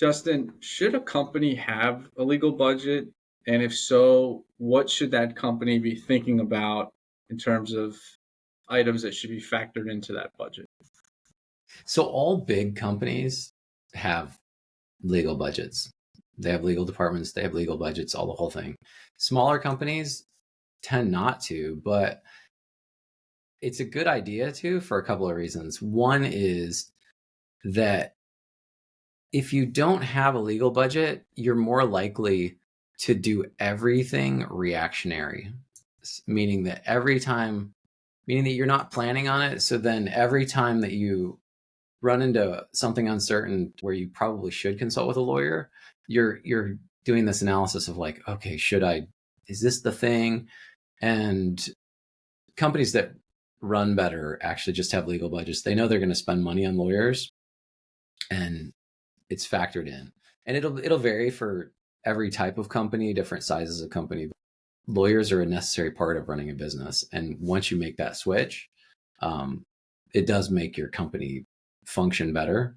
Justin, should a company have a legal budget? And if so, what should that company be thinking about in terms of items that should be factored into that budget? So all big companies have legal budgets. They have legal departments, they have legal budgets, all the whole thing. Smaller companies tend not to, but it's a good idea to for a couple of reasons. One is that if you don't have a legal budget, you're more likely to do everything reactionary, meaning that you're not planning on it. So then every time that you run into something uncertain where you probably should consult with a lawyer, you're doing this analysis of like, okay, is this the thing? And companies that run better actually just have legal budgets. They know they're going to spend money on lawyers and it's factored in. And it'll vary for every type of company, different sizes of company. Lawyers are a necessary part of running a business. And once you make that switch, it does make your company function better.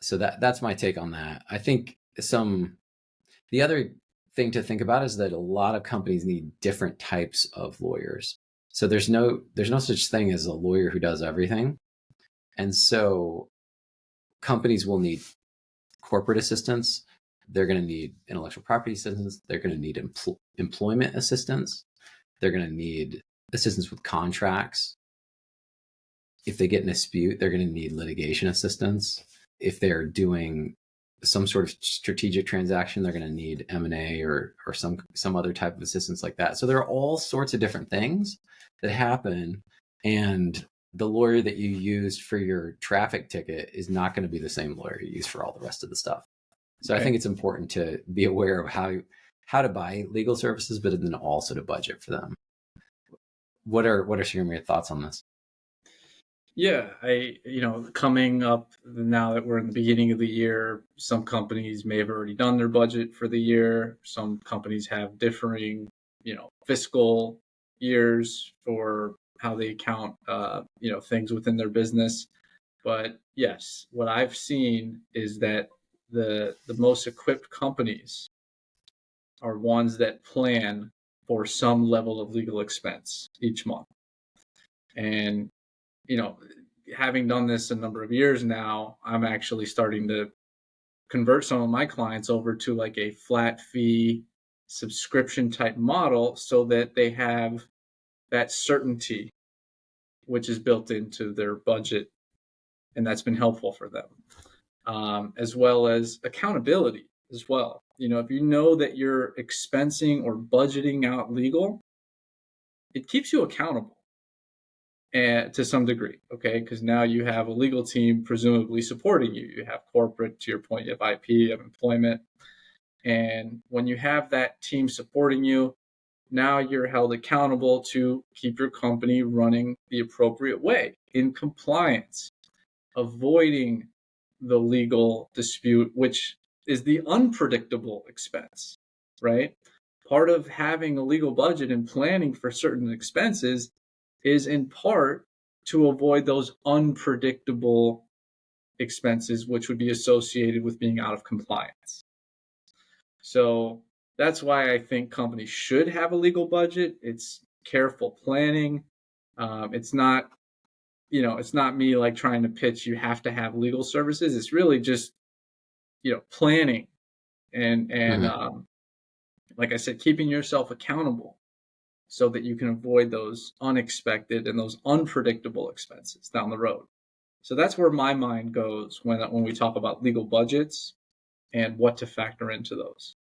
So that's my take on that. I think the other thing to think about is that a lot of companies need different types of lawyers. So there's no such thing as a lawyer who does everything. And so companies will need corporate assistance. They're going to need intellectual property assistance. They're going to need employment assistance. They're going to need assistance with contracts. If they get in a dispute, they're going to need litigation assistance. If they're doing some sort of strategic transaction, they're going to need M&A or some other type of assistance like that. So there are all sorts of different things that happen, and the lawyer that you used for your traffic ticket is not going to be the same lawyer you use for all the rest of the stuff. So I think it's important to be aware of how to buy legal services, but then also to budget for them. What are some of your thoughts on this? Yeah, coming up now that we're in the beginning of the year, some companies may have already done their budget for the year. Some companies have differing, fiscal years for how they count, things within their business. But yes, what I've seen is that the most equipped companies are ones that plan for some level of legal expense each month. And having done this a number of years now, I'm actually starting to convert some of my clients over to like a flat fee subscription type model so that they have that certainty, which is built into their budget. And that's been helpful for them, as well as accountability as well. If you know that you're expensing or budgeting out legal, it keeps you accountable. And to some degree, okay, because now you have a legal team presumably supporting you. You have corporate, to your point, you have IP, you have employment. And when you have that team supporting you, now you're held accountable to keep your company running the appropriate way in compliance, avoiding the legal dispute, which is the unpredictable expense, right? Part of having a legal budget and planning for certain expenses is in part to avoid those unpredictable expenses, which would be associated with being out of compliance. So that's why I think companies should have a legal budget. It's careful planning. It's not, it's not me like trying to pitch you have to have legal services. It's really just, planning and like I said, keeping yourself accountable so that you can avoid those unexpected and those unpredictable expenses down the road. So that's where my mind goes when we talk about legal budgets and what to factor into those.